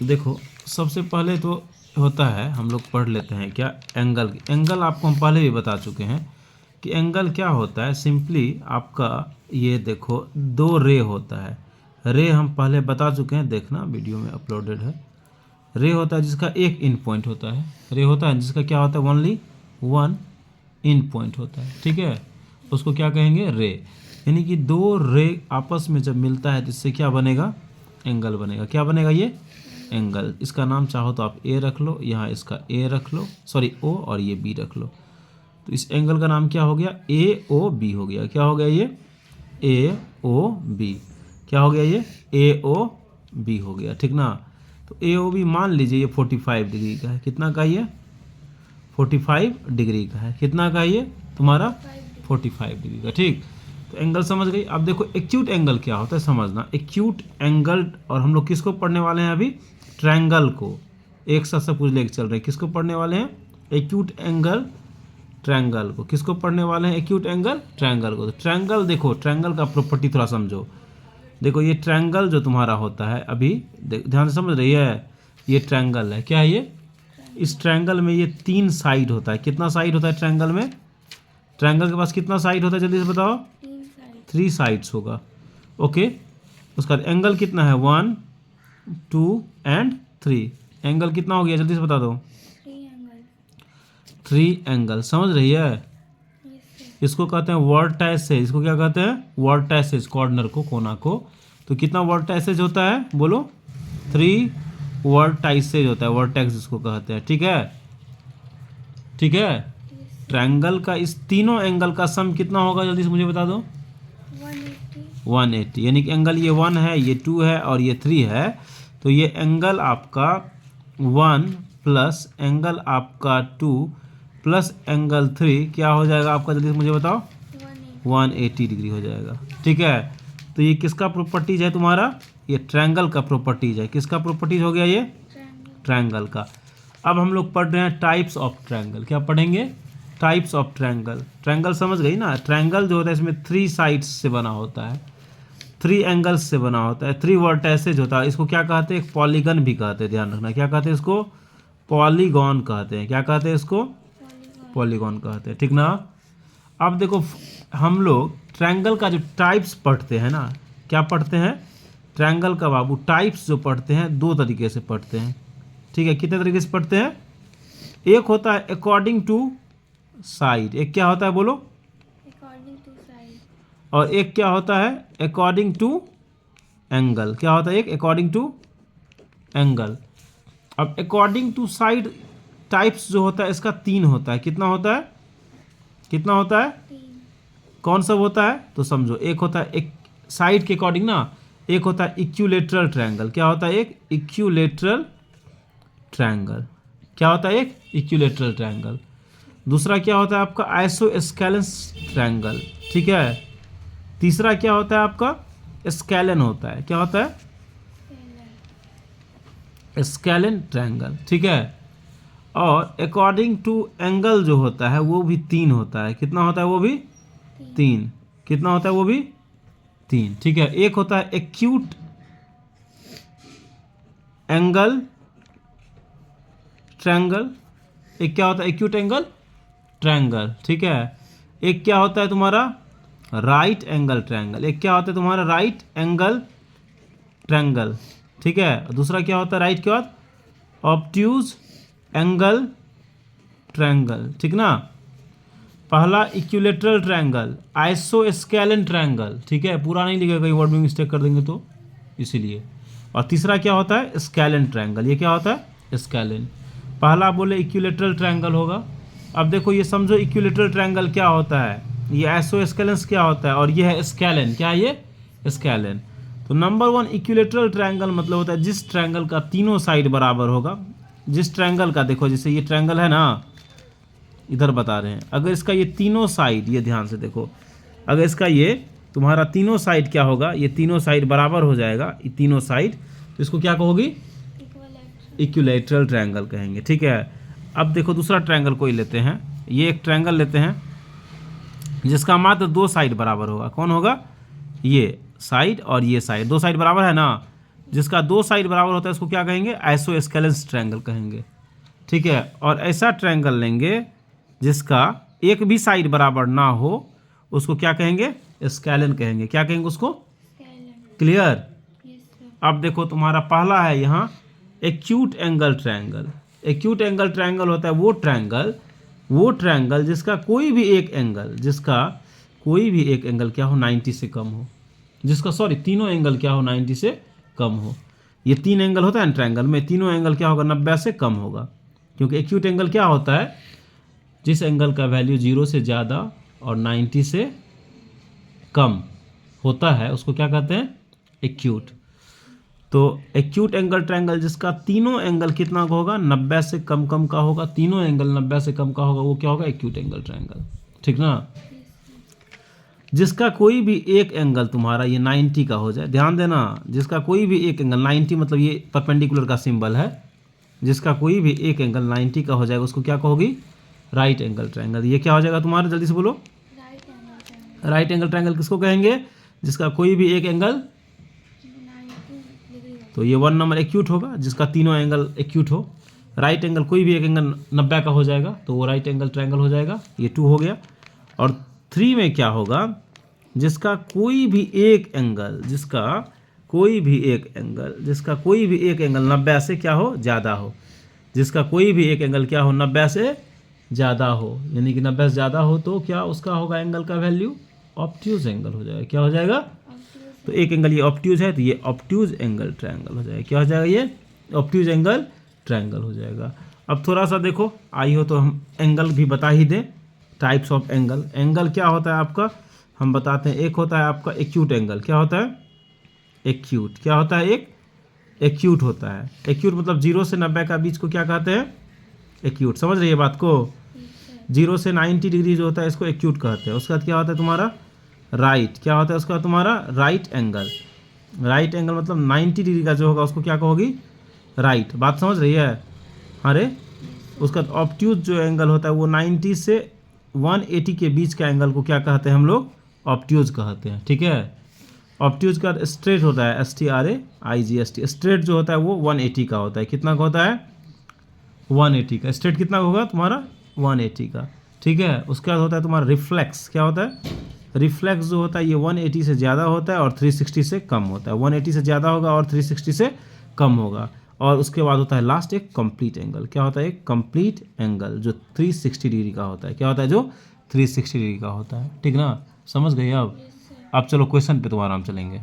देखो सबसे पहले तो होता है, हम लोग पढ़ लेते हैं क्या एंगल। एंगल आपको हम पहले भी बता चुके हैं कि एंगल क्या होता है। सिंपली आपका ये देखो दो रे होता है। रे हम पहले बता चुके हैं, देखना वीडियो में अपलोडेड है। रे होता है जिसका एक इन पॉइंट होता है। रे होता है जिसका क्या होता है, ओनली वन इन पॉइंट होता है, ठीक है। उसको क्या कहेंगे, रे। यानी कि दो रे आपस में जब मिलता है तो इससे क्या बनेगा, एंगल बनेगा। क्या बनेगा ये, एंगल। इसका नाम चाहो तो आप ए रख लो, यहाँ इसका ए रख लो, सॉरी ओ, और ये बी रख लो। तो इस एंगल का नाम क्या हो गया, ए ओ बी हो गया। क्या हो गया ये, ए ओ बी। क्या हो गया ये, ए ओ बी हो गया, ठीक ना। तो ए ओ बी मान लीजिए ये 45 डिग्री का है। कितना का ये, 45 डिग्री का है। कितना का ये तुम्हारा, 45 डिग्री का, ठीक। तो एंगल समझ गई। अब देखो एक्यूट एंगल क्या होता है समझना। एक्यूट एंगल, और हम लोग किसको पढ़ने वाले हैं अभी, ट्रायंगल को। एक साथ सब कुछ लेके चल रहे हैं। किसको पढ़ने वाले हैं, एक्यूट एंगल ट्रायंगल को। किसको पढ़ने वाले हैं, एक्यूट एंगल ट्रायंगल को। तो ट्रायंगल देखो, ट्रायंगल का प्रॉपर्टी थोड़ा समझो। देखो ये ट्रायंगल जो तुम्हारा होता है, अभी ध्यान से समझ रही है, ये ट्रायंगल है। क्या है ये, इस ट्रायंगल में ये 3 साइड होता है। कितना साइड होता है ट्रायंगल में, ट्रायंगल के पास कितना साइड होता है जल्दी से बताओ, 3 साइड्स होगा, ओके। उसका एंगल कितना है, 1 2 एंड 3। एंगल कितना हो गया जल्दी से बता दो, 3 एंगल। समझ रही है, इसको कहते हैं वर्टाइसेज। इसको क्या कहते हैं, वर्टाइसेज, कॉर्नर को, कोना को। तो कितना वर्टाइसेज होता है बोलो, 3 वर्टाइसेज होता है, वर्टेक्स जिसको कहते हैं, ठीक है, ठीक है। ट्रायंगल का इस तीनों एंगल का सम कितना होगा जल्दी से मुझे बता दो, 180। यानी कि एंगल ये 1 है, ये 2 है और ये 3 है। तो ये एंगल आपका 1 प्लस एंगल आपका 2 प्लस एंगल 3 क्या हो जाएगा आपका, जल्दी से मुझे बताओ, 180 डिग्री हो जाएगा, ठीक है। तो ये किसका प्रॉपर्टीज है तुम्हारा, ये ट्रायंगल का प्रॉपर्टीज है। किसका प्रॉपर्टीज हो गया ये, ट्रायंगल का। अब हम लोग पढ़ रहे हैं टाइप्स ऑफ ट्रायंगल। क्या पढ़ेंगे, टाइप्स ऑफ ट्रायंगल। ट्रायंगल समझ गई ना, ट्रायंगल जो होता है इसमें 3 साइड्स से बना होता है, 3 एंगल्स से बना होता है, 3 वर्टेसेज होता है। इसको क्या कहते हैं, एक पॉलीगन भी कहते हैं, ध्यान रखना। क्या कहते हैं इसको, पॉलीगॉन कहते हैं। क्या कहते हैं इसको, पॉलीगॉन कहते हैं, ठीक ना। अब देखो हम लोग ट्रायंगल का जो टाइप्स पढ़ते हैं ना, क्या पढ़ते हैं, ट्रायंगल का बाबू टाइप्स जो पढ़ते हैं 2 तरीके से पढ़ते हैं, ठीक है। कितने तरीके से पढ़ते हैं, एक होता है अकॉर्डिंग टू साइड, एक क्या होता है बोलो, अकॉर्डिंग टू साइड, और एक क्या होता है अकॉर्डिंग टू एंगल। क्या होता है, एक अकॉर्डिंग टू एंगल। अब अकॉर्डिंग टू साइड टाइप्स जो होता है इसका 3 होता है। कितना होता है, कितना होता है, 3, कौन सा होता है तो समझो। एक होता है एक साइड के अकॉर्डिंग ना, एक होता है इक्विलेटरल ट्रायंगल। क्या होता है, एक इक्विलेटरल ट्रायंगल। क्या होता है, एक इक्विलेटरल ट्रायंगल। दूसरा क्या होता है आपका आइसोस्केलेन ट्रायंगल, ठीक है। तीसरा क्या होता है आपका स्केलेन होता है। क्या होता है, स्केलेन ट्रायंगल, ठीक है। और अकॉर्डिंग टू एंगल जो होता है वो भी 3 होता है। कितना होता है वो भी, 3। कितना होता है वो भी, 3, ठीक है। एक होता है एक्यूट एंगल ट्रायंगल, एक क्या होता है एक्यूट एंगल ट्रायंगल, ठीक है। एक क्या होता है तुम्हारा राइट एंगल ट्रायंगल, एक क्या होता है तुम्हारा राइट एंगल ट्रायंगल, ठीक है। दूसरा क्या होता है राइट के बाद ऑब्ट्यूज एंगल ट्रायंगल, ठीक ना। पहला इक्विलेटरल ट्रायंगल, आइसोस्केलेन ट्रायंगल, ठीक है। पूरा नहीं लिखेगा, कहीं वर्ड में मिस्टेक कर देंगे तो इसीलिए। और तीसरा क्या होता है स्केलेन ट्रायंगल। ये क्या होता है स्केलेन। पहला बोले इक्विलेटरल ट्रायंगल होगा। अब देखो ये समझो इक्विलेटरल ट्रायंगल क्या होता है, ये आइसोस्केलेन क्या होता है, और ये है स्केलेन। क्या है ये, स्केलेन। तो नंबर 1 इक्विलेटरल ट्रायंगल मतलब होता है जिस ट्रायंगल का तीनों साइड बराबर होगा। जिस ट्रायंगल का देखो, जैसे ये ट्रायंगल है ना, इधर बता रहे हैं, अगर इसका ये तीनों साइड, ये ध्यान से देखो, अगर इसका ये तुम्हारा तीनों साइड क्या होगा, ये तीनों साइड बराबर हो जाएगा, ये तीनों साइड, तो इसको क्या कहोगी, इक्विलेटरल ट्रायंगल कहेंगे, ठीक है। अब देखो दूसरा ट्रायंगल कोई लेते हैं, ये एक ट्रायंगल लेते हैं जिसका मात्र 2 साइड बराबर होगा। कौन होगा, ये साइड और ये साइड, 2 साइड बराबर है ना। जिसका दो साइड बराबर होता है उसको क्या कहेंगे, आइसोस्केलेस ट्रायंगल कहेंगे, ठीक है। और ऐसा ट्रायंगल लेंगे जिसका एक भी साइड बराबर ना हो उसको क्या कहेंगे, स्केलन कहेंगे। क्या कहेंगे उसको, स्केलन। क्लियर। Yes sir. अब देखो तुम्हारा पहला है यहाँ acute angle triangle. Acute angle triangle होता है वो ट्रायंगल जिसका कोई भी एक एंगल क्या हो 90 से कम हो, जिसका सॉरी तीनों एंगल क्या हो 90 से कम हो। ये 3 एंगल होता है ना ट्रायंगल में, तीनों एंगल क्या होगा 90 से कम होगा। क्योंकि एक्यूट एंगल क्या होता है, जिस एंगल का वैल्यू 0 से ज़्यादा और 90 से कम होता है उसको क्या कहते हैं, एक्यूट। तो एक्यूट एंगल ट्रायंगल जिसका तीनों एंगल कितना का होगा, 90 से कम का होगा, तीनों एंगल 90 से कम का होगा, वो क्या होगा, एक्यूट एंगल ट्रायंगल, ठीक ना। जिसका कोई भी एक एंगल तुम्हारा ये 90 का हो जाए, ध्यान देना, जिसका कोई भी एक एंगल 90 मतलब ये परपेंडिकुलर का सिंबल है, जिसका कोई भी एक एंगल 90 का हो जाएगा उसको क्या कहोगी, राइट एंगल ट्रायंगल। ये क्या हो जाएगा तुम्हारा, जल्दी से बोलो। Right angle triangle. Right angle triangle किसको कहेंगे, जिसका कोई भी एक एंगल, 90 डिग्री। तो ये 1 नंबर एक्यूट होगा, जिसका तीनों एंगल एक्यूट हो। राइट एंगल कोई भी एक एंगल 90 का हो जाएगा तो वो राइट एंगल ट्रायंगल हो जाएगा, ये 2 हो गया। और 3 में क्या होगा, जिसका कोई भी एक एंगल 90 से क्या हो, ज़्यादा हो, जिसका कोई भी एक एंगल क्या हो 90 से ज़्यादा हो, यानी कि 90 से ज़्यादा हो तो क्या उसका होगा एंगल का वैल्यू, ऑब्ट्यूज एंगल हो जाएगा। क्या हो जाएगा, तो एक एंगल ये ऑब्ट्यूज है तो ये ऑब्ट्यूज एंगल ट्रायंगल हो जाएगा। क्या हो जाएगा, ये ऑब्ट्यूज एंगल ट्रायंगल हो जाएगा। अब थोड़ा सा देखो, आई हो तो हम एंगल भी बता ही दें, टाइप्स ऑफ एंगल। एंगल क्या होता है आपका, हम बताते हैं। एक होता है आपका एक्यूट एंगल, क्या होता है, एक्यूट क्या होता है, एक एक्यूट होता है। एक्यूट मतलब 0 से 90 का बीच को क्या कहते हैं, एक्यूट। समझ रही है बात को, 0 से 90 डिग्री जो होता है इसको एक्यूट कहते हैं। उसके बाद क्या होता है तुम्हारा राइट, क्या होता है उसका तुम्हारा राइट एंगल। राइट एंगल मतलब 90 डिग्री का जो होगा उसको क्या कहोगी, राइट। बात समझ रही है, अरे उसका ऑब्ट्यूज जो एंगल होता है वो 90 से 180 के बीच का एंगल को क्या कहते हैं हम लोग, ऑब्ट्यूज कहते हैं, ठीक है। ऑब्ट्यूज का स्ट्रेट होता है, STRAIGST, स्ट्रेट जो होता है वो 180 का होता है। कितना का होता है, 180 का। स्ट्रेट कितना होगा तुम्हारा, 180 का, ठीक है। उसके बाद होता है तुम्हारा रिफ्लेक्स, क्या होता है, रिफ्लेक्स जो होता है ये 180 से ज़्यादा होता है और 360 से कम होता है। 180 से ज़्यादा होगा और 360 से कम होगा। और उसके बाद होता है लास्ट एक कंप्लीट एंगल। क्या होता है, एक कंप्लीट एंगल जो 360 डिग्री का होता है। क्या होता है, जो 360 डिग्री का होता है, ठीक ना। समझ गए अब चलो क्वेश्चन पे दोबारा हम चलेंगे।